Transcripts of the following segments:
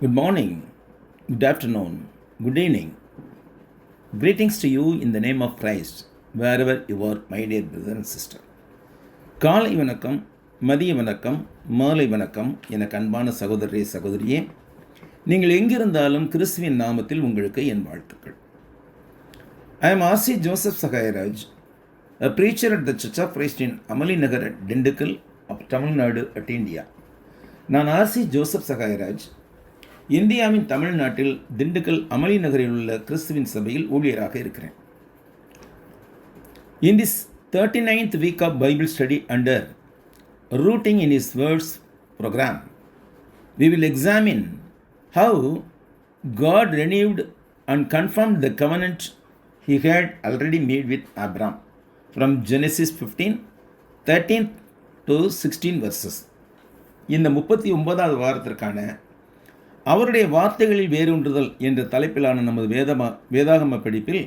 Good morning, good afternoon, good evening. Greetings to you in the name of Christ, wherever you are, my dear brother and sister. காலை வணக்கம், மதிய வணக்கம், மாலை வணக்கம் என அன்பான சகோதரரே சகோதரியே, நீங்கள் எங்கிருந்தாலும் கிறிஸ்துவின் நாமத்தில் உங்களுக்கு என் வாழ்த்துக்கள். I am R.C. Joseph Sagayaraj, a preacher at the Church of Christ in Amali Nagar at Dindigul of Tamil Nadu at India. நான் R.C. Joseph Sagayaraj, இந்தியாவின் தமிழ்நாட்டில் திண்டுக்கல் அமளி நகரில் உள்ள கிறிஸ்துவின் சபையில் ஊழியராக இருக்கிறேன். In this 39th week of Bible study under Rooting in His Words program, we will examine how God renewed and confirmed the covenant He had already made with Abraham from Genesis 15:13 to 16 verses. இந்த 39வது வாரத்திற்கான அவருடைய வார்த்தைகளில் வேரூன்றுதல் என்ற தலைப்பிலான நமது வேதாகம படிப்பில்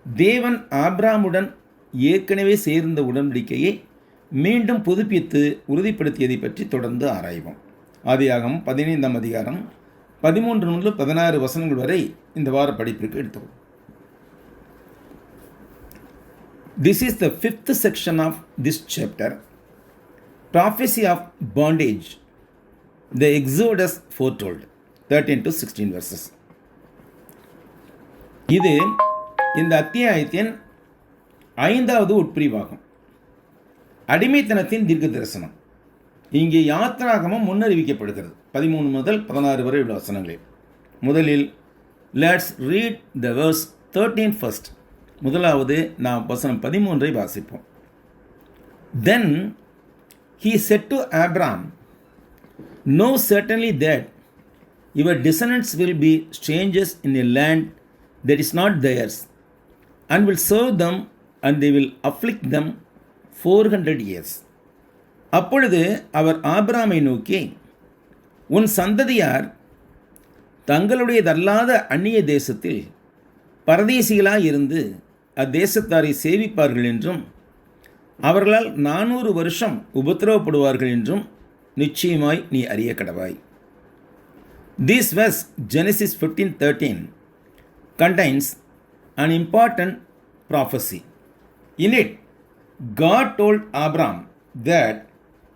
தேவன் ஆபிரகாமுடன் ஏற்கனவே சேர்ந்த உடன்படிக்கையை மீண்டும் புதுப்பித்து உறுதிப்படுத்தியதை பற்றி தொடர்ந்து ஆராய்வோம். ஆதியாகமம் 15ஆம் அதிகாரம் 13 முதல் 16 வசனங்கள் வரை இந்த வார படிப்பிற்கு எடுத்துக்கொள்வோம். This is the 5th section of this chapter, Prophecy of Bondage, the Exodus foretold, 13 to 16 verses. இது இந்த அத்தியாயத்தின் 5வது உட்பிரிவாகும். அடிமைத்தனத்தின் தீர்க்க தரிசனம். இங்கே யாத்திராகமம் முன்னறிவிக்கப்படுகிறது. 13 முதல் 16 வரை உள்ள வசனங்களில் முதலில் let's read the verse 13 first. முதலாவது நாம் வசனம் 13ஐ வாசிப்போம். Then he said to Abraham, know certainly that your descendants will be strangers in a land that is not theirs, and will serve them, and they will afflict them 400 years. அப்பொழுது அவர் ஆபிரகாமை நோக்கி, உன் சந்ததியார் தங்களுடையதல்லாத அந்நிய தேசத்தில் பரதேசிகளாய் இருந்து அத்தேசத்தாரை சேவிப்பார்கள் என்றும் அவர்களால் 400 வருஷம் உபத்திரவப்படுவார்கள் என்றும் நிச்சயமாய் நீ அறிய கடவாய். This verse, Genesis 15:13, contains an important prophecy. In it, God told Abraham that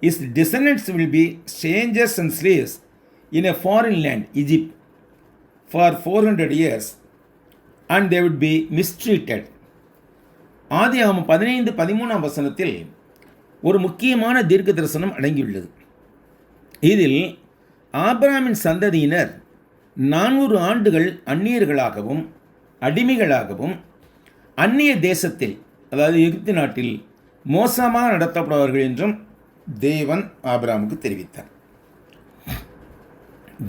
his descendants will be strangers and slaves in a foreign land, Egypt, for 400 years, and they would be mistreated. ஆதியாகமம் 15:13 வசனத்தில் ஒரு முக்கியமான தீர்க்க தரிசனம் அடங்கியுள்ளது. இதில் ஆபிரகாமின் சந்ததியினர் 400 ஆண்டுகள் அந்நியர்களாகவும் அடிமைகளாகவும் அந்நிய தேசத்தில், அதாவது எகிப்து நாட்டில் மோசமாக நடத்தப்படுவார்கள் என்றும் தேவன் ஆபிரகாமுக்கு தெரிவித்தார்.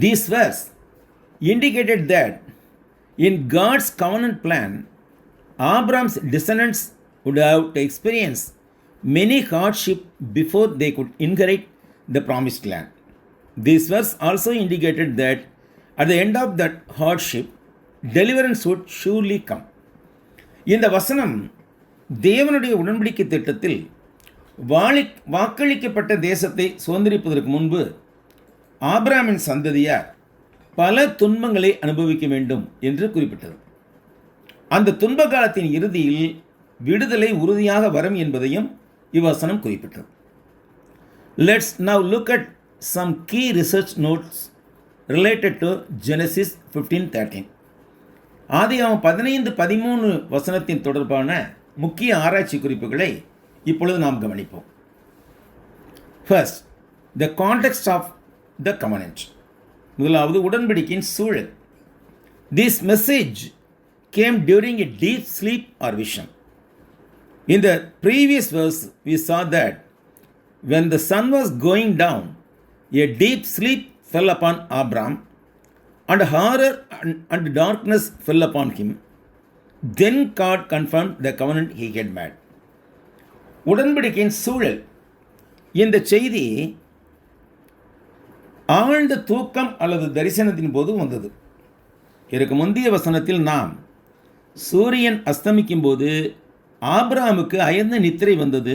This verse indicated that in God's covenant plan, Abraham's descendants would have to experience many hardship before they could inherit the promised land. This verse also indicated that at the end of that hardship, deliverance would surely come. இந்த வசனம் தேவனுடைய உடன்படிக்கை திட்டத்தில் வாக்களிக்கப்பட்ட தேசத்தை சுதந்திரிப்பதற்கு முன்பு ஆபிரகாமின் சந்ததியார் பல துன்பங்களை அனுபவிக்க வேண்டும் என்று குறிப்பிட்டது. அந்த துன்ப காலத்தின் இறுதியில் விடுதலை உறுதியாக வரும் என்பதையும் இவ்வசனம் குறிப்பிட்டது. Let's now look at some key research notes related to Genesis 15:13. ஆதியாகமம் 15:13 வசனத்தின் தொடர்பான முக்கிய ஆராய்ச்சி குறிப்புகளை இப்பொழுது நாம் கவனிப்போம். First, the context of the covenant. முதலாவது உடன்படிக்கையின் சூழல். This message came during a deep sleep or vision. In the previous verse, we saw that when the sun was going down, a deep sleep fell upon Abraham, and horror and darkness fell upon him. Then God confirmed the covenant he had made. உடன்படிக்கையின் சூழல். இந்த செய்தி ஆழ்ந்த தூக்கம் அல்லது தரிசனத்தின் போது வந்தது. இதற்கு முந்தைய வசனத்தில் நாம் சூரியன் அஸ்தமிக்கும் போது ஆபிரகாமுக்கு அயர்ந்த நித்திரை வந்தது,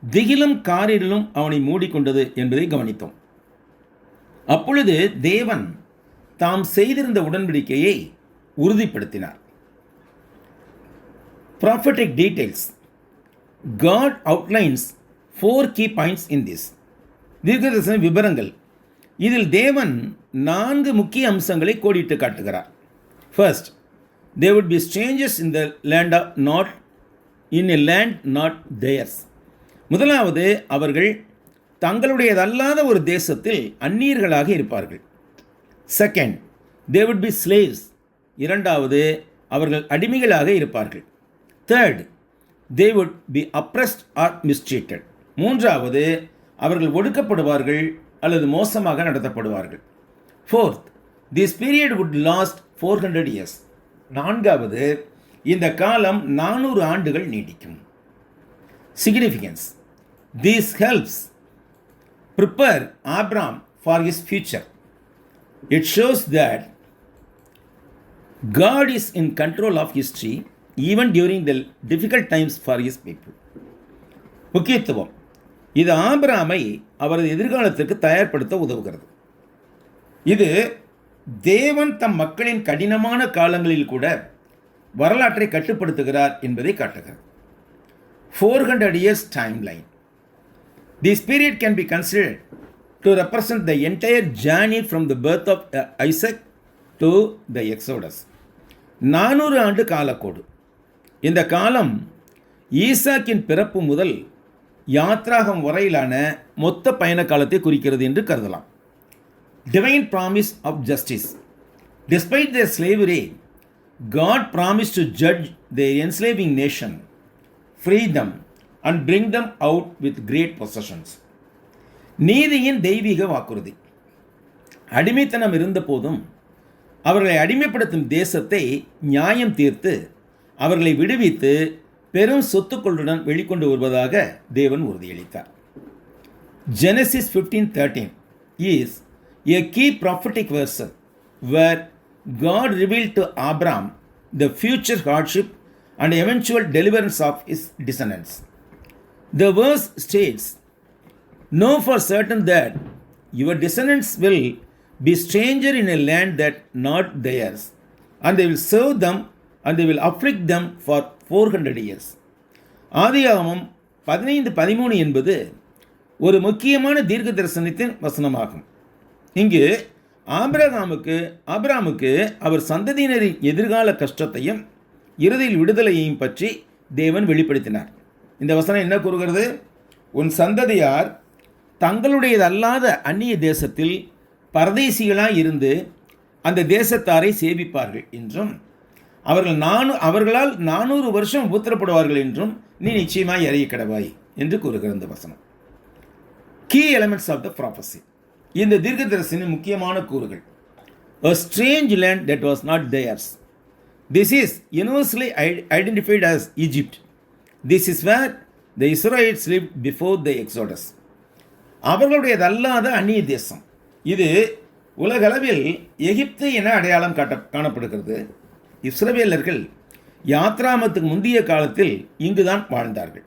திகிலும் காரிருளும் அவனை மூடிக்கொண்டது என்பதை கவனித்தோம். அப்பொழுது தேவன் தாம் செய்திருந்த உடன்படிக்கையை உறுதிப்படுத்தினார். Prophetic details. God outlines 4 key points in this. தீர்க்கதரிசன விவரங்கள். இதில் தேவன் 4 முக்கிய அம்சங்களை கோடிட்டு காட்டுகிறார். First, there would be strangers in the land of not in a land not theirs. முதலாவது, அவர்கள் தங்களுடையதல்லாத ஒரு தேசத்தில் அந்நியர்களாக இருப்பார்கள். Second, they would be slaves. இரண்டாவது, அவர்கள் அடிமைகளாக இருப்பார்கள். Third, they would be oppressed or mistreated. மூன்றாவது, அவர்கள் ஒடுக்கப்படுவார்கள் அல்லது மோசமாக நடத்தப்படுவார்கள். Fourth, this period would last 400 years. நான்காவது, இந்த காலம் 400 ஆண்டுகள் நீடிக்கும். Significance. This helps prepare Abraham for his future. It shows that God is in control of history even during the difficult times for his people. முக்கியத்துவம். இது ஆபிரகாமை அவரது எதிர்காலத்திற்கு தயார்படுத்த உதவுகிறது. இது தேவன் தம் மக்களின் கடினமான காலங்களில் கூட வரலாற்றை கட்டுப்படுத்துகிறார் என்பதை காட்டுகிறது. 400 years timeline. This period can be considered to represent the entire journey from the birth of Isaac to the Exodus. 400 ஆண்டு காலக்கோடு. இந்த காலம் ஈசாக்கின் பிறப்பு முதல் யாத்ராகம் வரையிலான மொத்த பயண காலத்தை குறிக்கிறது என்று கருதலாம். Divine promise of justice. Despite their slavery, God promised to judge their enslaving nation, free them and bring them out with great possessions. நீதியின் தெய்வீக வாக்குறுதி. அடிமைத்தனம் இருந்த போதும் அவர்களை அடிமைப்படுத்தும் தேசத்தை நியாயம் தீர்த்து அவர்களை விடுவித்து பெரும் சொத்துக்களுடன் வெளிக்கொண்டு வருவதாக தேவன் உறுதியளித்தார். Genesis 15:13 is a key prophetic verse where God revealed to Abraham the future hardship and eventual deliverance of his descendants. The verse states, "Know for certain that your descendants will be stranger in a land that not theirs, and they will serve them and they will afflict them for 400 years." ஆதியாகமம் 15:13 என்பது ஒரு முக்கியமான தீர்க்க தரிசனத்தின் வசனமாகும். இங்கு ஆபிரகாமுக்கு அவர் சந்ததியினரின் எதிர்கால கஷ்டத்தையும் இறுதியில் விடுதலையையும் பற்றி தேவன் வெளிப்படுத்தினார். இந்த வசனம் என்ன கூறுகிறது? உன் சந்ததியார் தங்களுடையதல்லாத அந்நிய தேசத்தில் பரதேசிகளாய் இருந்து அந்த தேசத்தாரை சேவிப்பார்கள் என்றும் அவர்களால் 400 வருஷம் உபத்திரப்படுவார்கள் என்றும் நீ நிச்சயமாய் அறிய கடவாய் என்று கூறுகிற இந்த வசனம். Key elements of the prophecy. இந்த தீர்க்கதரிசனின் முக்கியமான கூறுகள். A strange land that was not theirs. This is universally identified as Egypt. This is where the Israelites lived before the Exodus. அவர்களுடையதல்லாத அந்நிய தேசம். இது உலகளவில் எகிப்து என அடையாளம் காணப்படுகிறது. இஸ்ரவேலர்கள் யாத்ராமத்துக்கு முந்தைய காலத்தில் இங்குதான் வாழ்ந்தார்கள்.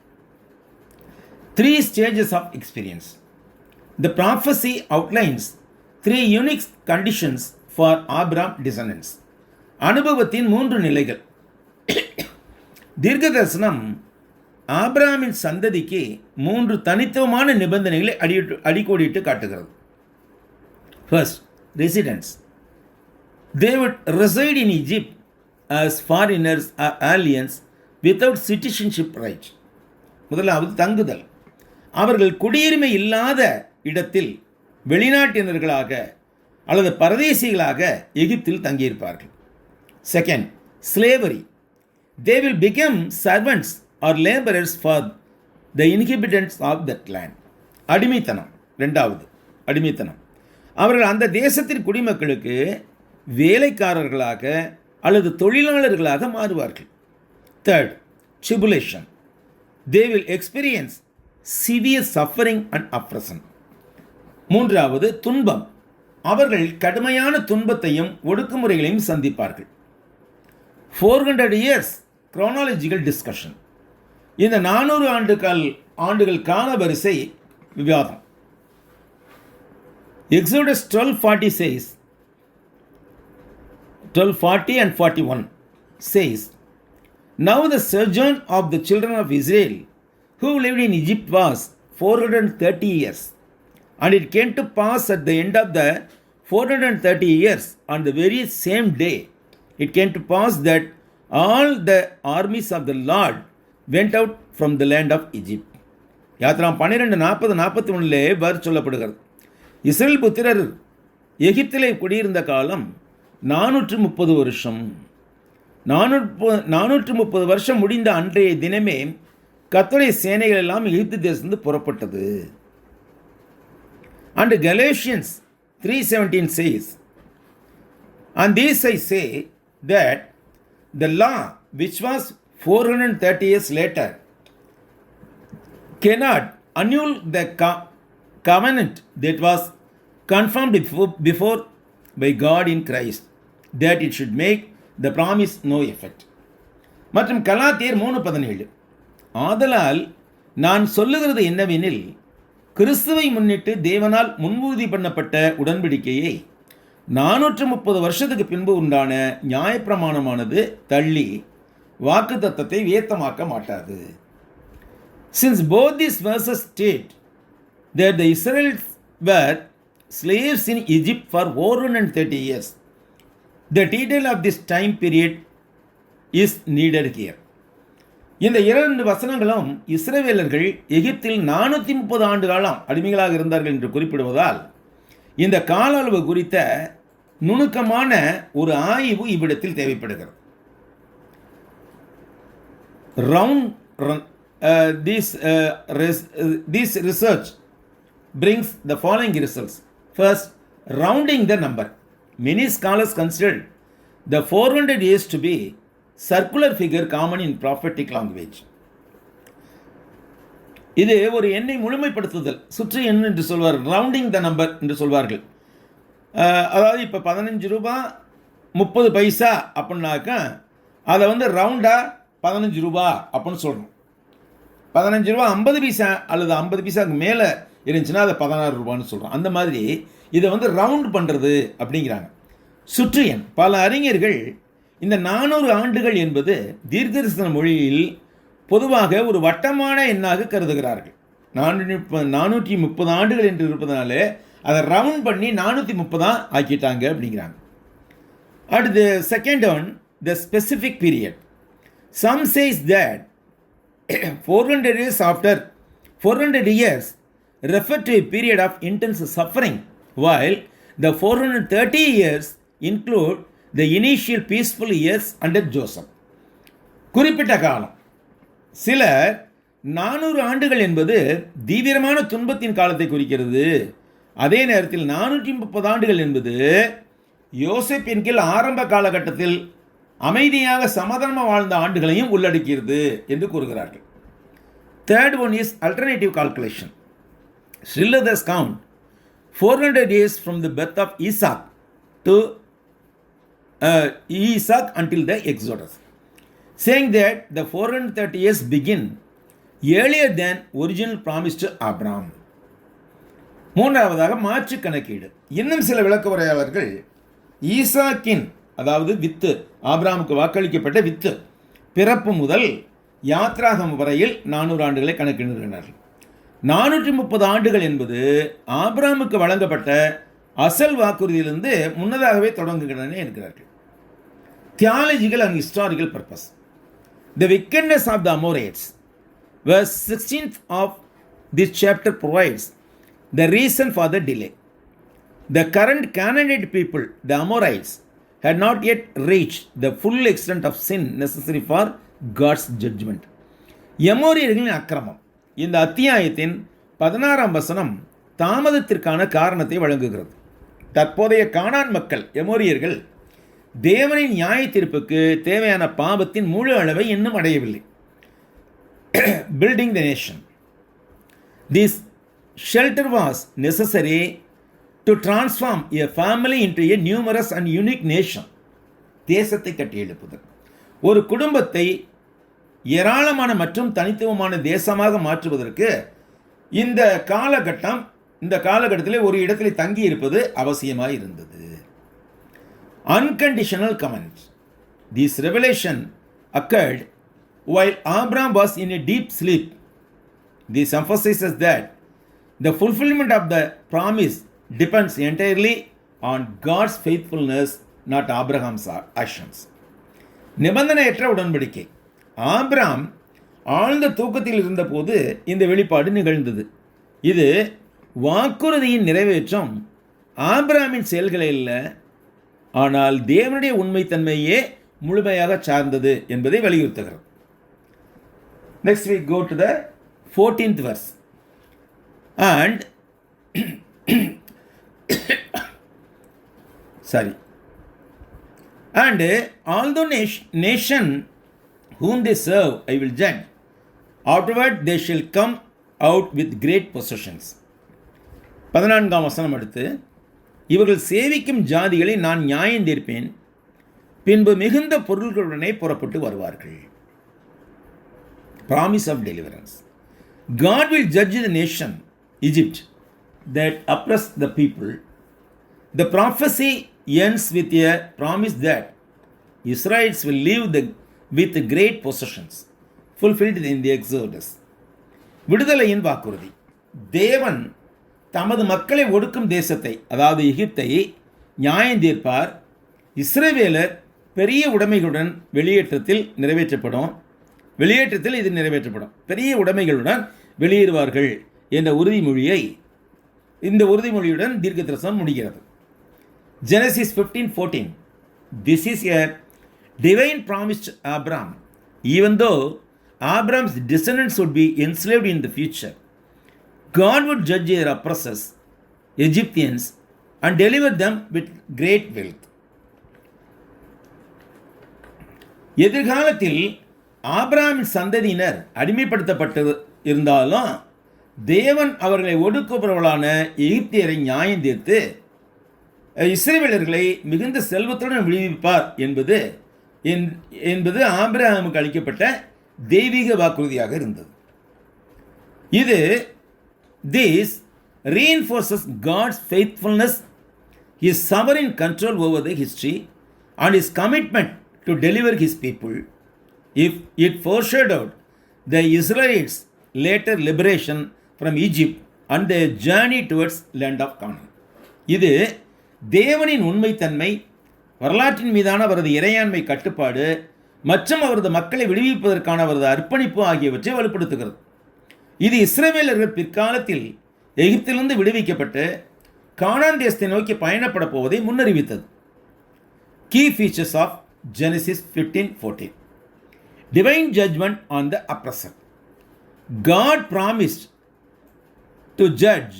3 stages of experience. The prophecy outlines 3 unique conditions for Abraham descendants. அனுபவத்தின் 3 நிலைகள். தீர்க்க தரிசனம் ஆபிரகாமின் சந்ததிக்கு 3 தனித்துவமான நிபந்தனைகளை அடிக்கோடிட்டு காட்டுகிறது. First, residence. They would reside in Egypt as foreigners or aliens without citizenship right. முதலாவது தங்குதல். அவர்கள் குடியுரிமை இல்லாத இடத்தில் வெளிநாட்டினர்களாக அல்லது பரதேசிகளாக எகிப்தில் தங்கியிருப்பார்கள். Second, slavery. They will become servants or laborers for the inhabitants of that land. அடிமைத்தனம். இரண்டாவது அடிமைத்தனம். அவர்கள் அந்த தேசத்தின் குடிமக்களுக்கு வேலைக்காரர்களாக அல்லது தொழிலாளர்களாக மாறுவார்கள். Third, tribulation. They will experience severe suffering and oppression. மூன்றாவது துன்பம். அவர்கள் கடுமையான துன்பத்தையும் ஒடுக்குமுறைகளையும் சந்திப்பார்கள். 400 years chronological discussion. இந்த 400 ஆண்டுகள் கால வரிசை விவாதம். Exodus 12:40 says, 12:40 and 41 says, "Now the sojourn of the children of Israel who lived in Egypt was 430 years. And it came to pass at the end of the 430 years, on the very same day, it came to pass that all the armies of the Lord went out from the land of Egypt." யாத்ராம் 12:40-41 வர் சொல்லப்படுகிறது. Israel புத்திரர் எகிப்திலே குடியிருந்த காலம் 430 வருஷம். 430 வருஷம் முடிந்த அன்றைய தினமே கர்த்தருடைய சேனைகள் எல்லாம் எகிப்து தேசத்திலிருந்து புறப்பட்டது. And Galatians 3:17 says, "And this I say, that the law which was 430 years later cannot annul the covenant that was confirmed before by God in Christ, that it should make the promise no effect." மற்றும் கலாத்தியர் 3:17, "ஆதலால் நான் சொல்லுகிறது என்னவெனில், கிறிஸ்துவை முன்னிட்டு தேவனால் முன்னுறுதி பண்ணப்பட்ட உடன்படிக்கையை 430 வருஷத்துக்கு பின்பு உண்டான நியாயப்பிரமாணமானது தள்ளி வாக்குத்தத்தத்தை வியர்த்தமாக்க மாட்டாது. Since both these verses state that the Israelites were slaves in Egypt for 430 years, the detail of this time period is needed here. இந்த இரண்டு வசனங்களும் இஸ்ரவேலர்கள் எகிப்தில் 430 ஆண்டு காலம் அடிமைகளாக இருந்தார்கள் என்று குறிப்பிடுவதால் இந்த கால அளவு குறித்த நுணுக்கமான ஒரு ஆய்வு இவ்விடத்தில் தேவைப்படுகிறது. This research brings the following results. First, rounding the number. Many scholars consider the 400 years to be circular figure common in prophetic language. இது ஒரு எண்ணை முழுமைப்படுத்துதல், சுற்று எண் என்று சொல்வார்கள், ரவுண்டிங் த நம்பர் என்று சொல்வார்கள். அதாவது இப்போ 15 ரூபா 30 பைசா அப்படின்னாக்கா அதை ரவுண்டாக 15 ரூபா அப்படின்னு சொல்லணும். 15 ரூபா 50 பைசா அல்லது 50 பைசாவுக்கு மேலே இருந்துச்சுன்னா அதை 16 ரூபான்னு சொல்கிறோம். அந்த மாதிரி இதை ரவுண்ட் பண்ணுறது அப்படிங்கிறாங்க. சுற்று எண். பல அறிஞர்கள் இந்த 400 ஆண்டுகள் என்பது தீர்க்கதரிசன மொழியில் பொதுவாக ஒரு வட்டமான எண்ணாக கருதுகிறார்கள். 430 ஆண்டுகள் என்று இருப்பதனால அதை ரவுண்ட் பண்ணி 430 ஆக்கிட்டாங்க அப்படிங்கிறாங்க. அடுத்து second one, the specific period. Some says that 400 years after 400 years refer to a period of intense suffering, while the 430 years include the initial peaceful years under Joseph. குறிப்பிட்ட காலம். சிலர் 400 ஆண்டுகள் என்பது தீவிரமான துன்பத்தின் காலத்தை குறிக்கிறது. அதே நேரத்தில் 430 ஆண்டுகள் என்பது யோசேப்பின் கீழ் ஆரம்ப காலகட்டத்தில் அமைதியாக சமாதானமாக வாழ்ந்த ஆண்டுகளையும் உள்ளடக்கிறது என்று கூறுகிறார்கள். Third one is alternative calculation. Still others count 400 years from the birth of Isaac to Isaac until the Exodus, saying that the 430 years begin earlier than original promise to Abraham. மூன்றாவதாக மாற்று கணக்கீடு. இன்னும் சில விளக்க உரையாளர்கள் ஈசாக்கின், அதாவது வித்து, ஆபிரகாமுக்கு வாக்களிக்கப்பட்ட வித்து பிறப்பு முதல் யாத்ராகம் வரையில் 400 ஆண்டுகளை கணக்கிடுகிறார்கள். 430 ஆண்டுகள் என்பது ஆபிரகாமுக்கு வழங்கப்பட்ட அசல் வாக்குறுதியிலிருந்து முன்னதாகவே தொடங்குகின்றன என்கிறார்கள். Theological and historical purpose. The wickedness of the Amorites, verse 16th of this chapter provides the reason for the delay. The current Canaanite people, the Amorites, had not yet reached the full extent of sin necessary for God's judgment. எமோரியர்களின் அக்கிரமம். இந்த அத்தியாயத்தின் 16ஆம் வசனம் தாமதத்திற்கான காரணத்தை வழங்குகிறது. தற்போதைய கானான் மக்கள் எமோரியர்கள் தேவனின் நியாய தீர்ப்புக்கு தேவையான பாவத்தின் முழு அளவை இன்னும் அடையவில்லை. Building the nation. This shelter was necessary to transform a family into a numerous and unique nation. தேசத்தை கட்டியெழுப்புதல். ஒரு குடும்பத்தை ஏராளமான மற்றும் தனித்துவமான தேசமாக மாற்றுவதற்கு இந்த காலகட்டத்தில் ஒரு இடத்தில் தங்கி இருப்பது அவசியமாக இருந்தது. unconditional command. This revelation occurred while Abraham was in a deep sleep. This emphasizes that the fulfillment of the promise depends entirely on God's faithfulness, not Abraham's actions. நிபந்தனையற்ற உடன்படிக்கை. ஆபிரகாம் ஆழ்ந்த தூக்கத்தில் இருந்தபோது இந்த வெளிப்பாடு நிகழ்ந்தது. இது வாக்குறுதியின் நிறைவேற்றம் ஆபிரகாமின் செயல்களை அல்ல, ஆனால் தேவனுடைய உண்மைத்தன்மையே முழுமையாக சார்ந்தது என்பதை வலியுறுத்துகிறது. Next we go to the 14th verse. And and all the nation whom they serve I will judge. Afterward they shall come out with great possessions. 14ஆம் வசனம் அடுத்து, இவர்கள் சேவிக்கும் ஜாதிகளை நான் நியாயம் தீர்ப்பேன், பின்பு மிகுந்த பொருள்களுடனே புறப்பட்டு வருவார்கள். Promise of deliverance. God will judge the nation, Egypt, that oppressed the people. The prophecy ends with a promise that Israelites will live with great possessions, fulfilled in the Exodus. விடுதலையின் வாக்குறுதி. தேவன் தமது மக்களை ஒடுக்கும் தேசத்தை, அதாவது எகிப்தை நியாயம் தீர்ப்பார். இஸ்ரவேலர் பெரிய உடைமைகளுடன் வெளியேற்றத்தில் இது நிறைவேற்றப்படும். பெரிய உடைமைகளுடன் வெளியேறுவார்கள் என்ற இந்த உறுதிமொழியுடன் தீர்க்க தரிசனம் முடிகிறது. Genesis 15:14. This is a divine promise to Abraham. Even though Abraham's descendants would be enslaved in the future, God would judge their oppressors, Egyptians, and deliver them with great wealth. எதிர்காலத்தில் ஆபிரகாமின் சந்ததியினர் அடிமைப்படுத்தப்பட்டு இருந்தாலும் தேவன் அவர்களை ஒடுக்குபவர்களான எகிப்தியரை நியாயம் தீர்த்து இஸ்ரவேலர்களை மிகுந்த செல்வத்துடன் விடுவிப்பார் என்பது ஆபிரகாமுக்கு அளிக்கப்பட்ட தெய்வீக வாக்குறுதியாக இருந்தது. This reinforces God's faithfulness, His sovereign control over the history, and His commitment to deliver His people. If it foreshadowed the Israelites' later liberation from Egypt and their journey towards land of Canaan. இது தேவனின் உண்மைத்தன்மை, வரலாற்றின் மீதான அவரது இறையாண்மை கட்டுப்பாடு மற்றும் அவரது மக்களை விடுவிப்பதற்கான அவரது அர்ப்பணிப்பு ஆகியவற்றை வலுப்படுத்துகிறது. இது இஸ்ரவேலர்கள் பிற்காலத்தில் எகிப்திலிருந்து விடுவிக்கப்பட்டு கானான் தேசத்தை நோக்கி பயணப்பட போவதை முன்னறிவித்தது. Key features of Genesis 15:14. Divine judgment on the oppressor. God promised to judge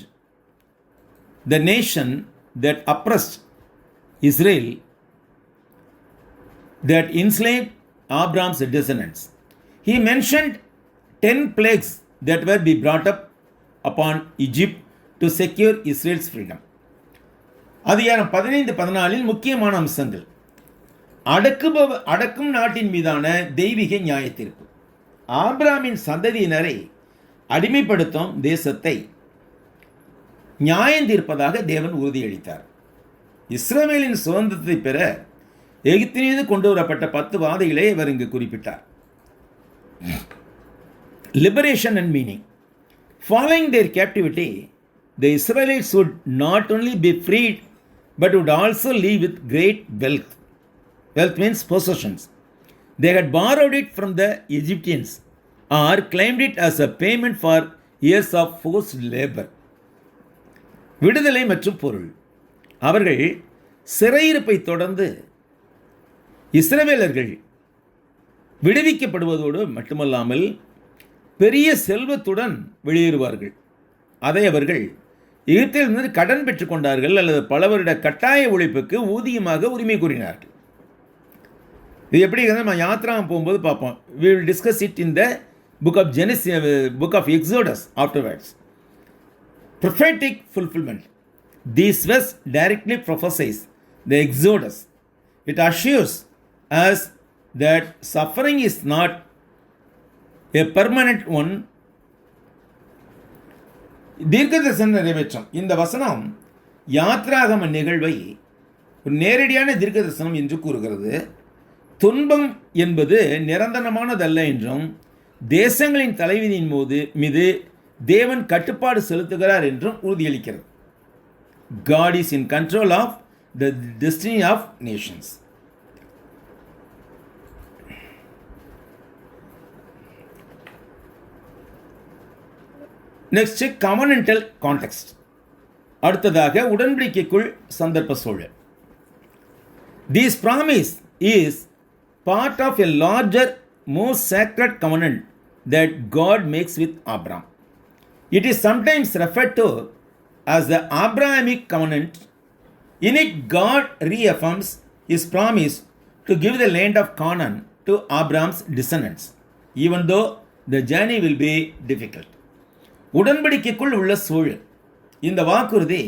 the nation that oppressed Israel, that enslaved Abraham's descendants. He mentioned 10 plagues that were be brought up upon Egypt to secure Israel's freedom. அதிகாரம் 15-14 முக்கியமான அம்சங்கள். அடக்கும் நாட்டின் மீதான தெய்வீக நியாயத்தீர்ப்பு. ஆபிரகாமின் சந்ததியினரை அடிமைப்படுத்தும் தேசத்தை நியாயம் தீர்ப்பதாக தேவன் உறுதியளித்தார். இஸ்ரவேலின் சுதந்திரத்தை பெற எகிப்தின் மீது கொண்டு வரப்பட்ட 10 வாதைகளை அவர் இங்கு குறிப்பிட்டார். Liberation and meaning. Following their captivity, the Israelites would not only be freed but would also live with great wealth. Wealth means possessions. They had borrowed it from the Egyptians or claimed it as a payment for years of forced labor. விடுதலை மற்றும் பொருள். அவர்கள் சிறையிருப்பை தொடர்ந்து இஸ்ரவேலர்கள் விடுவிக்கப்படுவதோடு மட்டுமல்லாமல் பெரிய செல்வத்துடன் வெளியேறுவார்கள். அதை அவர்கள் எகிப்திலிருந்து கடன் பெற்றுக்கொண்டார்கள் அல்லது பல வருட கட்டாய உழைப்புக்கு ஊதியமாக உரிமை கூறினார்கள். இது எப்படி நம்ம யாத்ரா போகும்போது பார்ப்போம். we will discuss it in the book of Genesis, book of Exodus afterwards. Prophetic fulfillment. This verse directly prophesies the Exodus. It assures us that suffering is not a permanent one. தீர்க்கதரிசன நிறைவேற்றம். இந்த வசனம் யாத்ராகம நிகழ்வை ஒரு நேரடியான தீர்க்க தரிசனம் என்று கூறுகிறது. துன்பம் என்பது நிரந்தரமானதல்ல என்றும் தேசங்களின் தலைவிதியின் மீது தேவன் கட்டுப்பாடு செலுத்துகிறார் என்றும் உறுதியளிக்கிறது. God is in control of the destiny of nations. Next governmental context. அடுத்ததாக உடன்படிக்கைக்குள் சந்தர்ப்ப சூழல். This promise is part of a larger, more sacred covenant that God makes with Abraham. It is sometimes referred to as the Abrahamic covenant. In it, God reaffirms his promise to give the land of Canaan to Abraham's descendants, even though the journey will be difficult. உடன்படிக்கைக்குள் உள்ள சூழல். இந்த வாக்குறுதி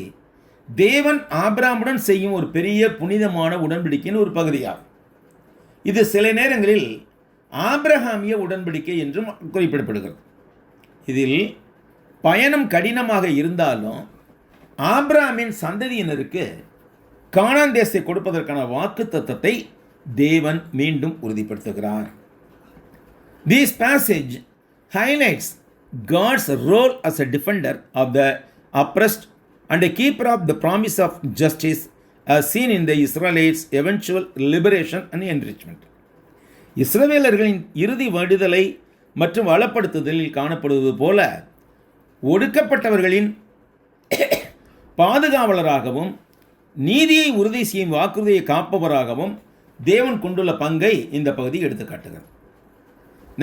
தேவன் ஆபிரகாமுடன் செய்யும் ஒரு பெரிய புனிதமான உடன்படிக்கையின் ஒரு பகுதியாகும். இது சில நேரங்களில் ஆபிரகாமிய உடன்படிக்கை என்றும் குறிப்பிடப்படுகிறது. இதில் பயணம் கடினமாக இருந்தாலும் ஆபிரகாமின் சந்ததியினருக்கு கானான் தேசத்தை கொடுப்பதற்கான வாக்குத்தத்தத்தை தேவன் மீண்டும் உறுதிப்படுத்துகிறார். This passage highlights God's role as a defender of the oppressed and a keeper of the promise of justice as seen in the Israelites' eventual liberation and enrichment. இஸ்ரவேலர்களின் இறுதி விடுதலை மற்றும் வளப்படுத்துதலில் காணப்படுவது போல ஒடுக்கப்பட்டவர்களின் பாதுகாவலராகவும் நீதியை உறுதி செய்யும் வாக்குறுதியை காப்பவராகவும் தேவன் கொண்டுள்ள பங்கை இந்த பகுதி எடுத்துக்காட்டுகிறது.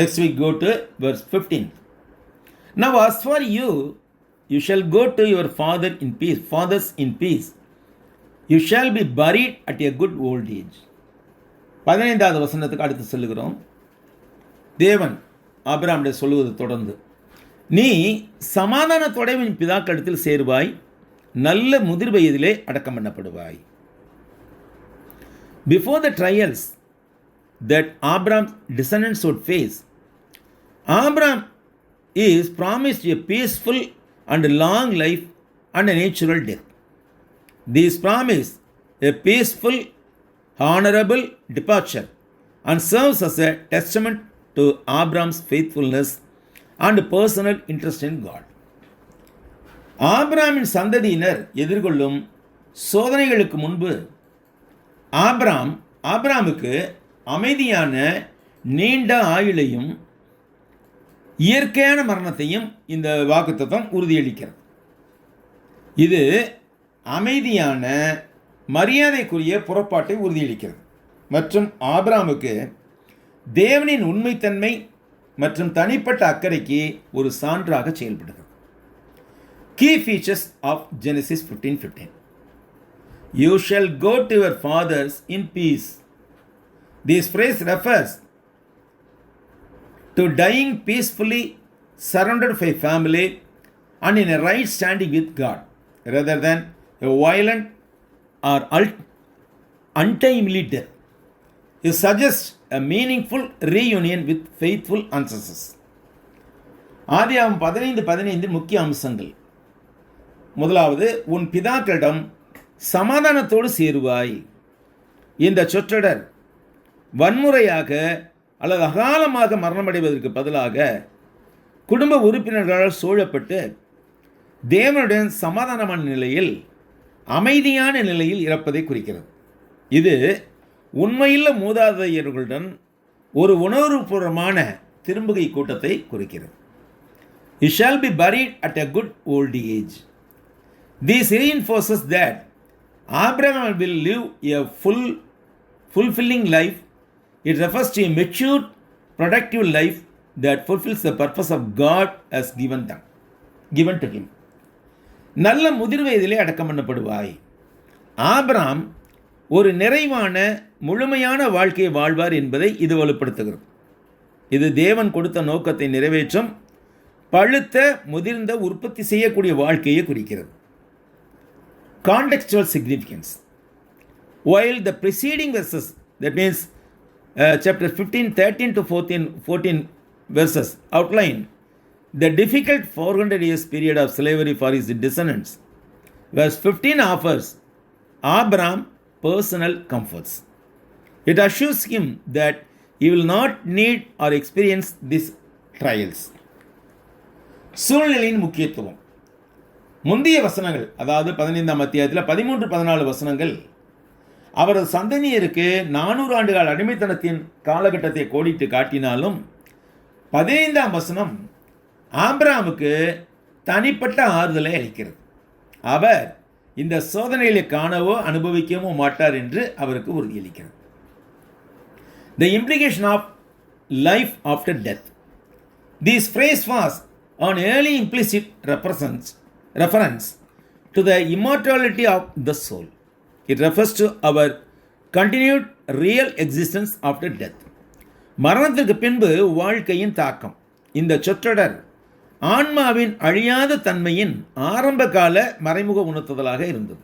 Next we go to verse 15. Now as for you, you shall go to your fathers in peace. You shall be buried at a good old age. 15வது வசனத்துக்கு அடுத்து சொல்லுகிறோம். தேவன் ஆபிரகாமிடம் சொல்லுவது தொடர்ந்து, நீ சமாதானத்தோட உன் பிதாக்களிடத்தில் சேருவாய், நல்ல முதிர் வயதிலே அடக்கம் பண்ணப்படுவாய். Before the trials that Abraham's descendants would face, Abraham is promised a peaceful and long life and a natural death. This promise a peaceful, honorable departure and serves as a testament to Abraham's faithfulness and personal interest in God. ஆபிரகாமின் சந்ததியினர் எதிர்கொள்ளும் சோதனைகளுக்கு முன்பு ஆபிரகாமுக்கு அமைதியான நீண்ட ஆயுளையும் இயற்கையான மரணத்தையும் இந்த வாக்குத்தத்தம் உறுதியளிக்கிறது. இது அமைதியான மரியாதைக்குரிய புறப்பாட்டை உறுதியளிக்கிறது மற்றும் ஆபிரகாமுக்கு தேவனின் உண்மைத்தன்மை மற்றும் தனிப்பட்ட அக்கறைக்கு ஒரு சான்றாக செயல்படுகிறது. Key features of Genesis 15:15. You shall go to your fathers in peace. This phrase refers to dying peacefully, surrounded by family and in a right standing with God, rather than a violent or untimely death. It suggests a meaningful reunion with faithful ancestors. ஆதியாகமம் 15:15 முக்கிய அம்சங்கள். முதலாவது, உன் பிதாக்களிடம் சமாதானத்தோடு சேருவாய். இந்த சொற்றொடர் வன்முறையாக அல்லது அகாலமாக மரணமடைவதற்கு பதிலாக குடும்ப உறுப்பினர்களால் சூழப்பட்டு தேவனுடன் சமாதானமான நிலையில் அமைதியான நிலையில் இறப்பதை குறிக்கிறது. இது உண்மையுள்ள மூதாதையர்களுடன் ஒரு உணர்வுபூர்வமான திரும்புகை கூட்டத்தை குறிக்கிறது. You shall be buried at a good old age. This reinforces that Abraham will live a fulfilling life. It refers to a mature, productive life that fulfills the purpose of God has given to him. நல்ல முதிர் வயதிலே அடக்கம் பண்ணப்படுவாய். Abraham ஒரு நிறைவான முழுமையான வாழ்க்கையை வாழ்வார் என்பதை இது வலுப்படுத்துகிறது. இது தேவன் கொடுத்த நோக்கத்தை நிறைவேற்றும் பழுத்த முதிர்ந்த உற்பத்தி செய்யக்கூடிய வாழ்க்கையை குறிக்கிறது. Contextual significance. While the preceding verses, that means chapter 15:13 to 14 verses outline the difficult 400 years period of slavery for his descendants, verse 15 offers Abraham personal comforts. It assures him that he will not need or experience these trials. சூழ்நிலையின் முக்கியத்துவம். முந்தைய வசனங்கள், அதாவது 15ஆம் அத்தியாயத்தில் 13-14 வசனங்கள் அவரது சந்ததியருக்கு 400 ஆண்டுகால அடிமைத்தனத்தின் காலகட்டத்தை கோடிட்டு காட்டினாலும் 15ஆம் வசனம் ஆபிரகாமுக்கு தனிப்பட்ட ஆறுதலை அளிக்கிறது. அவர் இந்த சோதனைகளை காணவோ அனுபவிக்கவோ மாட்டார் என்று அவருக்கு உறுதியளிக்கிறது. The implication of life after death. This phrase was an early implicit reference to the immortality of the soul. It refers to our continued real existence after death. மரணத்திற்கு பின்பு வாழ்க்கையின் தாக்கம். இந்த சொற்றொடர் ஆன்மாவின் அழியாத தன்மையின் ஆரம்பகால மறைமுக உணர்த்துதலாக இருந்தது.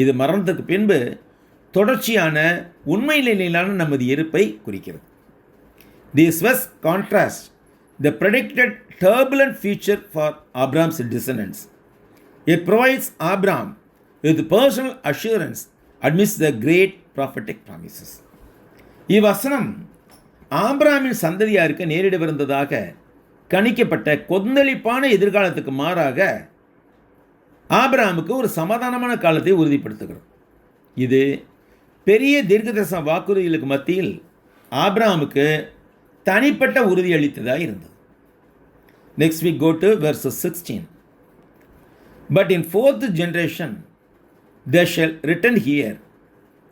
இது மரணத்துக்கு பின்பு தொடர்ச்சியான உண்மை நிலையிலான நமது இருப்பை குறிக்கிறது. This was contrast the predicted turbulent future for Abraham's descendants. It provides Abraham with personal assurance amidst the great prophetic promises. இவ்வசனம் ஆபிரகாமின் சந்ததியாருக்கு நேரிடவிருந்ததாக கணிக்கப்பட்ட கொந்தளிப்பான எதிர்காலத்துக்கு மாறாக ஆபிரகாமுக்கு ஒரு சமாதானமான காலத்தை உறுதிப்படுத்துகிறது. இது பெரிய தீர்க்கதரிசன வாக்குறுதிகளுக்கு மத்தியில் ஆபிரகாமுக்கு தனிப்பட்ட உறுதி அளித்ததாக இருந்தது. Next we go to verse 16. But in fourth generation they shall return here,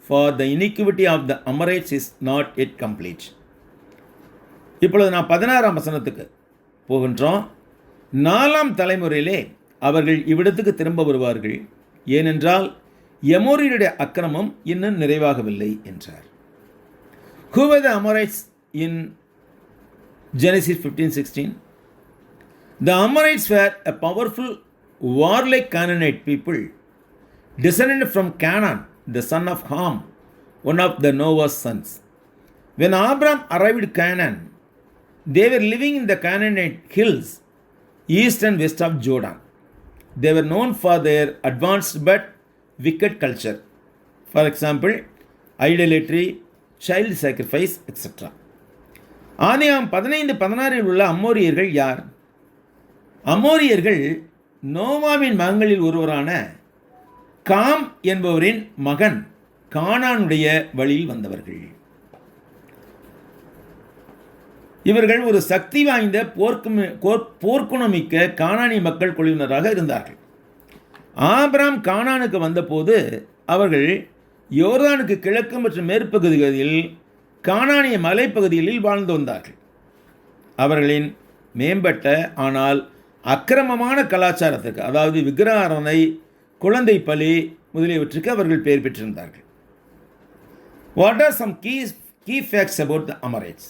for the iniquity of the Amorites is not yet complete. இப்பொழுது நான் 16ஆம் வசனத்துக்கு போகின்றோம். 4ஆம் தலைமுறையிலே அவர்கள் இவ்விடத்துக்கு திரும்ப வருவார்கள், ஏனென்றால் எமோரியருடைய அக்கிரமம் இன்னும் நிறைவாகவில்லை என்றார். Who were the Amorites in Genesis 15:16? The Amorites were a powerful warlike Canaanite people descended from Canaan, the son of Ham, one of the Noah's sons. When Abraham arrived at Canaan, they were living in the Canaanite hills east and west of Jordan. They were known for their advanced but wicked culture. For example, idolatry, child sacrifice, etc. ஆதியாகமம் 15:16 உள்ள அம்மோரியர்கள் யார்? அம்மோரியர்கள் நோவாவின் மகன்களில் ஒருவரான com என்பவரின் மகன் கானானுடைய வழியில் வந்தவர்கள். இவர்கள் ஒரு சக்தி வாய்ந்த போர்க்குணமிக்க கானானிய மக்கள் குழுவினராக இருந்தார்கள். ஆபிரகாம் கானானுக்கு வந்தபோது அவர்கள் யோர்தானுக்கு கிழக்கு மற்றும் மேற்பகுதிகளில் கானானிய மலைப்பகுதிகளில் வாழ்ந்து வந்தார்கள். அவர்களின் மேம்பட்ட ஆனால் அக்கிரமமான கலாச்சாரத்துக்கு, அதாவது விக்கிரகாராதனை, குழந்தை பலி முதலியவற்றுக்கு அவர்கள் பெயர் பெற்றிருந்தார்கள். What are some key facts about the Amorites?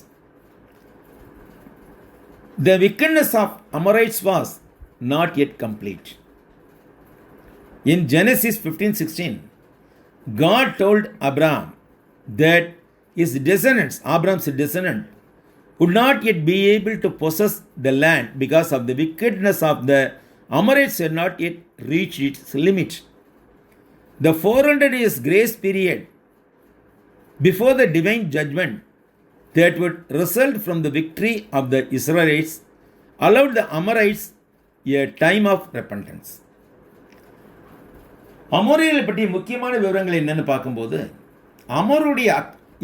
The wickedness of Amorites was not yet complete. In Genesis 15:16, God told Abraham that his descendants, Abraham's descendant, would not yet be able to possess the land because of the wickedness of the Amorites had not yet reached its limit. The 400 years grace period before the divine judgment that would result from the victory of the Israelites allowed the Amorites a time of repentance. அமோரியர்களை பற்றிய முக்கியமான விவரங்கள் என்னன்னு பார்க்கும்போது,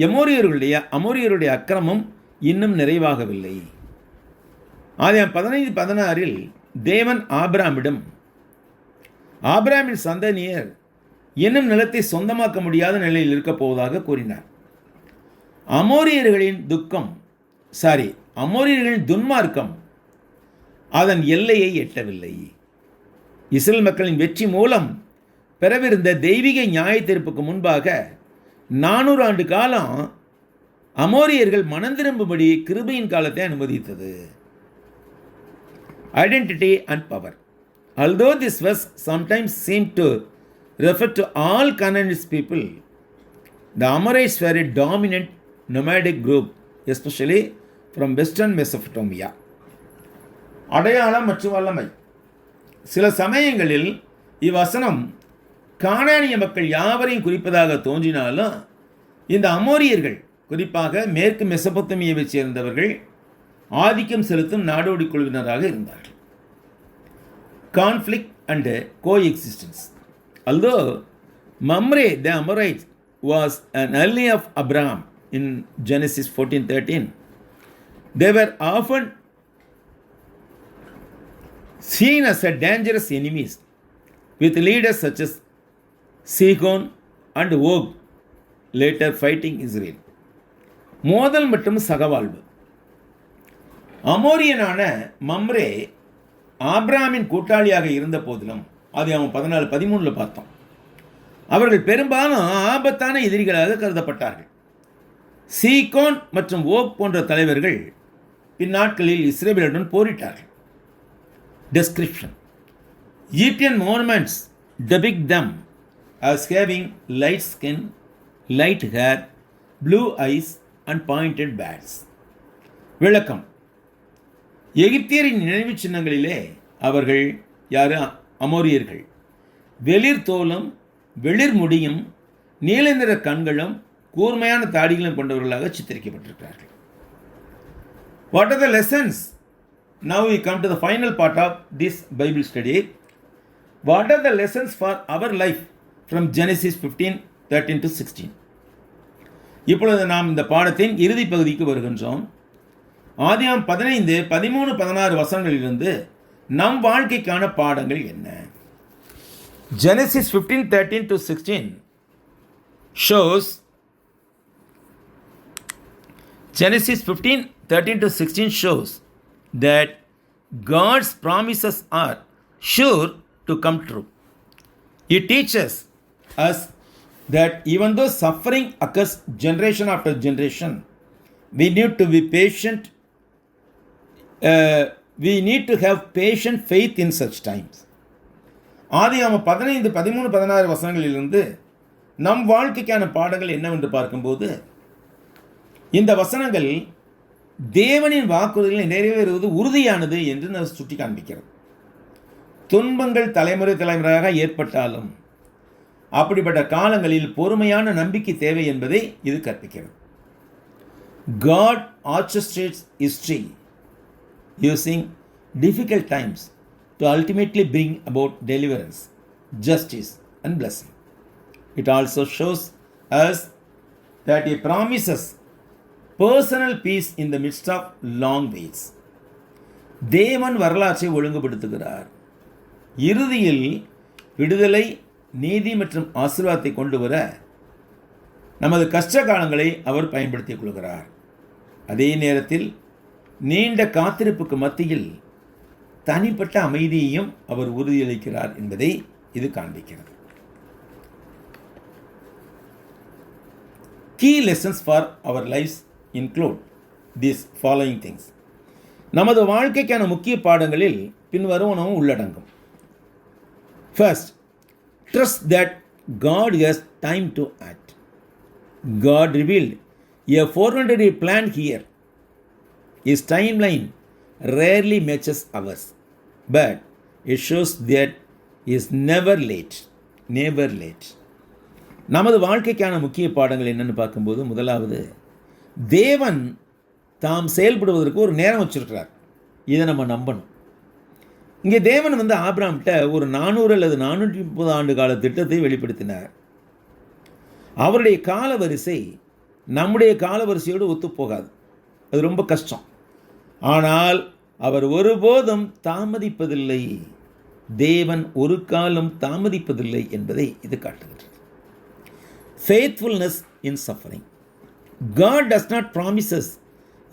அமோரியருடைய அக்கிரமம் இன்னும் நிறைவாகவில்லை. ஆதியாகமம் 15:16 தேவன் ஆபிரகாமின் சந்ததியர் இன்னும் நிலத்தை சொந்தமாக்க முடியாத நிலையில் இருக்கப் போவதாக கூறினார். அமோரியர்களின் துன்மார்க்கம் அதன் எல்லையை எட்டவில்லை. இஸ்ரேல் மக்களின் வெற்றி மூலம் பெறவிருந்த தெய்வீக நியாய தீர்ப்புக்கு முன்பாக 400 ஆண்டு காலம் அமோரியர்கள் மனம் திரும்பும்படி கிருபையின் காலத்தை அனுமதித்தது. Identity and power. Although this verse sometimes seemed to refer to all Canaanite people, the Amorites were a dominant nomadic group, especially from western Mesopotamia. அடையாளம் மற்றும் வல்லமை. சில சமயங்களில் இவ்வசனம் கானானிய மக்கள் யாவரையும் குறிப்பதாக தோன்றினாலும் இந்த அமோரியர்கள், குறிப்பாக மேற்கு மெசபொத்தமியாவை சேர்ந்தவர்கள், ஆதிக்கம் செலுத்தும் நாடோடி குழுவினராக இருந்தார்கள். Conflict and coexistence. Although Mamre the Amorite was an ally of Abraham in Genesis 14:13, they were often seen as a dangerous enemies, with leaders such as Sihon and Og later fighting Israel. மோதல் மற்றும் சகவாழ்வு. அமோரியனான மம்ரே ஆபிரகாமின் கூட்டாளியாக இருந்த போதிலும், அது அவன் 14:13 பார்த்தோம், அவர்கள் பெரும்பாலும் ஆபத்தான எதிரிகளாக கருதப்பட்டார்கள். சீகோன் மற்றும் ஓக் போன்ற தலைவர்கள் பின்னாட்களில் இஸ்ரேலுடன் போரிட்டார்கள். Description: Egyptian monuments depict them as having light skin, light hair, blue eyes and pointed bats. விளக்கம்: எகிப்தியரின் நினைவு சின்னங்களிலே அவர்கள் அமோரியர்கள் வெளிர் தோலும், வெளிர் முடியும், நீல நிற கண்களும், கூர்மையான தாடிகளும் கொண்டவர்களாக சித்தரிக்கப்பட்டிருக்கிறார்கள். What are the lessons? Now we come to the final part of this Bible study. What are the lessons for our life from Genesis 15:13 to 16? இப்பொழுது நாம் இந்த பாடத்தின் இறுதி பகுதிக்கு வருகின்றோம். ஆதியாகமம் 15, 13, 16 வசனங்களிலிருந்து நம் வாழ்க்கைக்கான பாடங்கள் என்ன? Genesis 15:13 to 16 shows Genesis 15:13 to 16 shows that God's promises are sure to come true. It teaches us that even though suffering occurs generation after generation, we need to be patient. We need to have patient faith in such times. ஆதியாகமம் 15, 13, 16 வசனங்களிலிருந்து நம் வாழ்க்கைக்கான பாடங்கள் என்னவென்று பார்க்கும்போது, இந்த வசனங்கள் தேவனின் வாக்குறுதிகளை நிறைவேறுவது உறுதியானது என்று நான் சுட்டி காண்பிக்கிறது. துன்பங்கள் தலைமுறை தலைமுறையாக ஏற்பட்டாலும் அப்படிப்பட்ட காலங்களில் பொறுமையான நம்பிக்கை தேவை என்பதை இது கற்பிக்கிறது. God orchestrates history using difficult times to ultimately bring about deliverance, justice and blessing. It also shows us that He promises personal peace in the midst of long waits. தேவன் வரலாற்றை ஒழுங்குபடுத்துகிறார். இறுதியில் விடுதலை, நீதி மற்றும் ஆசீர்வாதத்தை கொண்டு வர நமது கஷ்ட காலங்களை அவர் பயன்படுத்திக் கொள்கிறார். அதே நேரத்தில் நீண்ட காத்திருப்புக்கு மத்தியில் தனிப்பட்ட அமைதியையும் அவர் உறுதியளிக்கிறார் என்பதை இது காண்பிக்கிறது. Key lessons for our lives include these following things. நமது வாழ்க்கைக்கான முக்கிய பாடங்களில் பின்வருவனவும் உள்ளடங்கும். First, trust that God has time to act. God revealed a 400-year plan here. His timeline rarely matches ours, but it shows that he is never late. Never late. நமது வாழ்க்கைக்கான முக்கிய பாடங்கள் என்னென்னு பார்க்கும்போது, முதலாவது, தேவன் தாம் செயல்படுவதற்கு ஒரு நேரம் வச்சிருக்கிறார். இதை நம்ம நம்பணும். இங்கே தேவன் ஆபிரகாம்கிட்ட ஒரு 400 அல்லது 430 ஆண்டு கால திட்டத்தை வெளிப்படுத்தினார். அவருடைய காலவரிசை நம்முடைய காலவரிசையோடு ஒத்துப்போகாது. அது ரொம்ப கஷ்டம். ஆனால் அவர் ஒருபோதும் தாமதிப்பதில்லை. தேவன் ஒரு காலம் தாமதிப்பதில்லை என்பதை இது காட்டுகிறது. Faithfulness in suffering. God does not promise us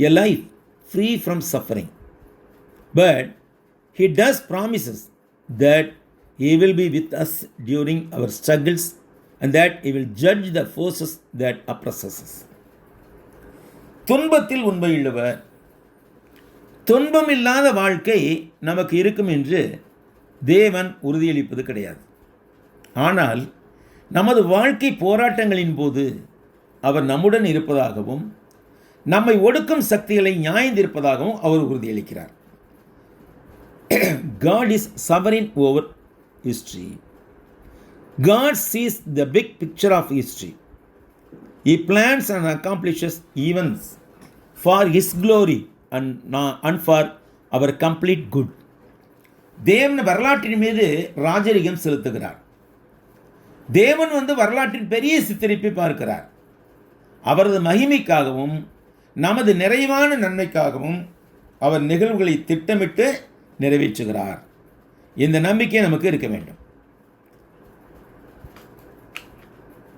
a life free from suffering, but He does promise us that He will be with us during our struggles and that He will judge the forces that oppress us. துன்பத்தில் உண்மையுள்ளவர். துன்பம் இல்லாத வாழ்க்கை நமக்கு இருக்கும் என்று தேவன் உறுதியளிப்பது கிடையாது. ஆனால் நமது வாழ்க்கை போராட்டங்களின் போது அவர் நம்முடன் இருப்பதாகவும் நம்மை ஒடுக்கும் சக்திகளை நியாயந்திருப்பதாகவும் அவர் உறுதியளிக்கிறார். God is sovereign over history. God sees the big picture of history. He plans and accomplishes events for His glory and for our complete good. தேவன் வரலாற்றின் மீது ராஜரிகம் செலுத்துகிறார். தேவன் வரலாற்றின் பெரிய சித்தரிப்பை பார்க்கிறார். அவரது மகிமைக்காகவும் நமது நிறைவான நன்மைக்காகவும் அவர் நிகழ்வுகளை திட்டமிட்டு நிறைவேற்றுகிறார். இந்த நம்பிக்கை நமக்கு இருக்க வேண்டும்.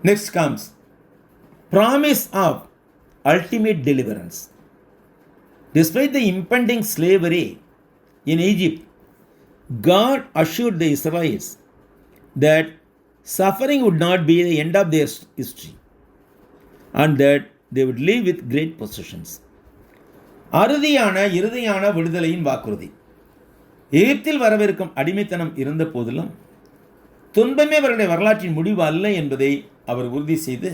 Next comes promise of ultimate deliverance. Despite the impending slavery in Egypt, God assured the Israelites that suffering would not be the end of their history and that they would live with great possessions. இறுதியான விடுதலையின் வாக்குறுதி. எகிப்தில் வரவிருக்கும் அடிமைத்தனம் இருந்த போதிலும் துன்பமே அவருடைய வரலாற்றின் முடிவு அல்ல என்பதை அவர் உறுதி செய்து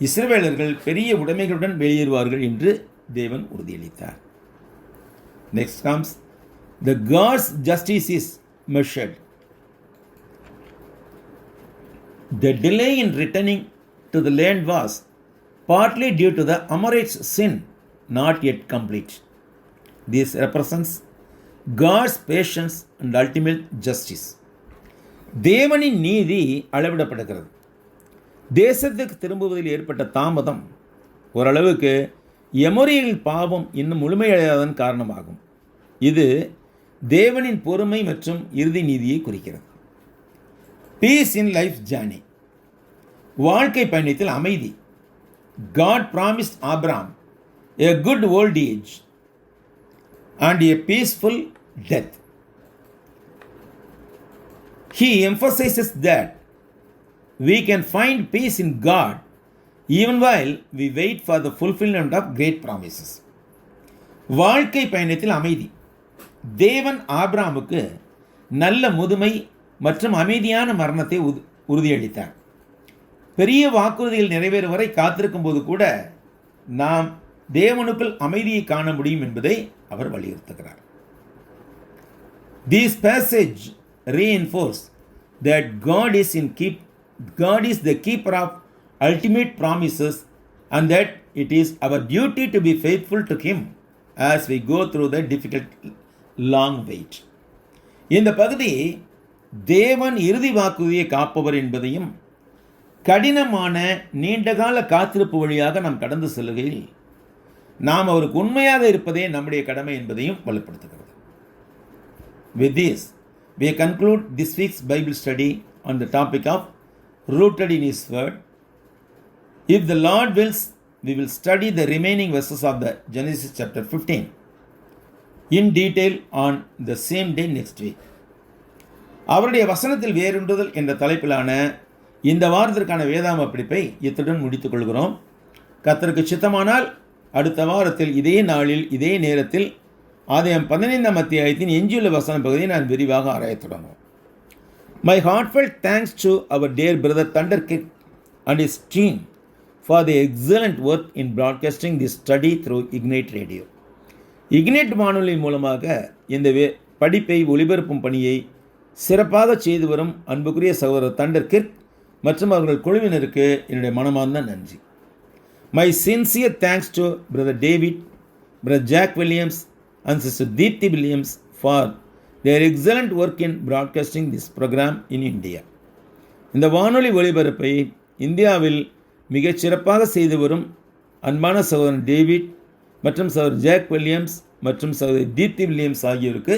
இஸ்ரவேலர்கள் பெரிய உடைமைகளுடன் வெளியேறுவார்கள் என்று தேவன் உறுதியளித்தார். Next comes the God's justice is measured. The delay in returning to the land was partly due to the Amorites' sin not yet complete. This represents God's patience and ultimate justice. தேவனின் நீதி அளவிடப்படுகிறது. தேசத்துக்கு திரும்புவதில் ஏற்பட்ட தாமதம் ஓரளவுக்கு எமோரியர்களின் பாவம் இன்னும் முழுமையடையாததன் காரணமாகும். இது தேவனின் பொறுமை மற்றும் இறுதி நீதியை குறிக்கிறது. Peace in life journey. வாழ்க்கை பயணத்தில் அமைதி. God promised Abraham a good old age and a peaceful death. He emphasizes that we can find peace in God even while we wait for the fulfillment of great promises. வாழ்க்கை பயணத்தில் அமைதி. தேவன் ஆபிரகாமுக்கு நல்ல முதுமை மற்றும் அமைதியான மரணத்தை உறுதியளித்தார். பெரிய வாக்குறுதிகள் நிறைவேறும் வரை காத்திருக்கும் போது கூட நாம் தேவனுக்குள் அமைதியை காண முடியும் என்பதை அவர் வலியுறுத்துகிறார். This passage reinforce that God is the keeper of ultimate promises and that it is our duty to be faithful to Him as we go through the difficult long wait. இந்த பகுதி தேவன் இறுதி வாக்குறுதியை காப்பவர் என்பதையும் கடினமான நீண்டகால காத்திருப்பு வழியாக நாம் கடந்து செல்லுகையில் நாம் அவருக்கு உண்மையாக இருப்பதே நம்முடைய கடமை என்பதையும் வலுப்படுத்துகிறது. With this, we conclude this week's Bible study on the topic of rooted in His Word. If the Lord wills, we will study the remaining verses of the Genesis chapter 15 in detail on the same day next week. அவருடைய வசனத்தில் வேரூன்றுதல் என்ற தலைப்பிலான இந்த வாரத்திற்கான வேதாம படிப்பை இத்துடன் முடித்துக் கொள்கிறோம். கர்த்தருக்கு சித்தமானால் அடுத்த வாரத்தில் இதே நாளில் இதே நேரத்தில் ஆதியாகமம் 15 அத்தியாயத்தின் எஞ்சியுள்ள வசன பகுதியை நான் விரிவாக ஆராயத் தொடங்குவோம். My heartfelt thanks to our dear brother Thunder Kirk and his team for the excellent work in broadcasting this study through Ignite Radio. Ignite வானொலி மூலமாக இந்த படிப்பை ஒளிபரப்பும் பணியை சிறப்பாக செய்து வரும் அன்புக்குரிய சகோதரர் தண்டர் கிர்க் மற்றும் அவர்கள் குழுவினருக்கு என்னுடைய மனமார்ந்த நன்றி. My sincere thanks to Brother David, Brother Jack Williams and Sister Deepthi Williams for their excellent work in broadcasting this program in India. இந்த வானொலி ஒளிபரப்பை இந்தியாவில் மிகச் சிறப்பாக செய்து வரும் அன்பான சகோதரன் டேவிட் மற்றும் சகோதரர் ஜாக் வில்லியம்ஸ் மற்றும் சகோதரி தீப்தி வில்லியம்ஸ் ஆகியோருக்கு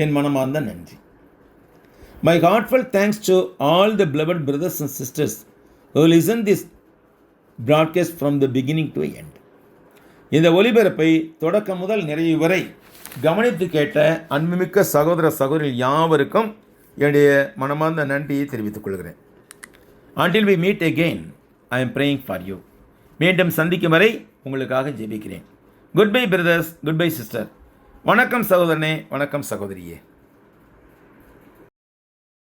என் மனமார்ந்த நன்றி. My heartfelt thanks to all the beloved brothers and sisters who listen this broadcast from the beginning to end. இந்த ஒலிபரப்பை தொடக்கம் முதல் நிறைவு வரை கவனித்து கேட்ட அன்புமிக்க சகோதர சகோதரிகள் யாவருக்கும் என்னுடைய மனமார்ந்த நன்றியை தெரிவித்துக் கொள்கிறேன். Until we meet again, I am praying for you. மீண்டும் சந்திக்கும் வரை உங்களுக்காக ஜெபிக்கிறேன். Good bye brothers, good bye sister. வணக்கம் சகோதரனே, வணக்கம் சகோதரியே.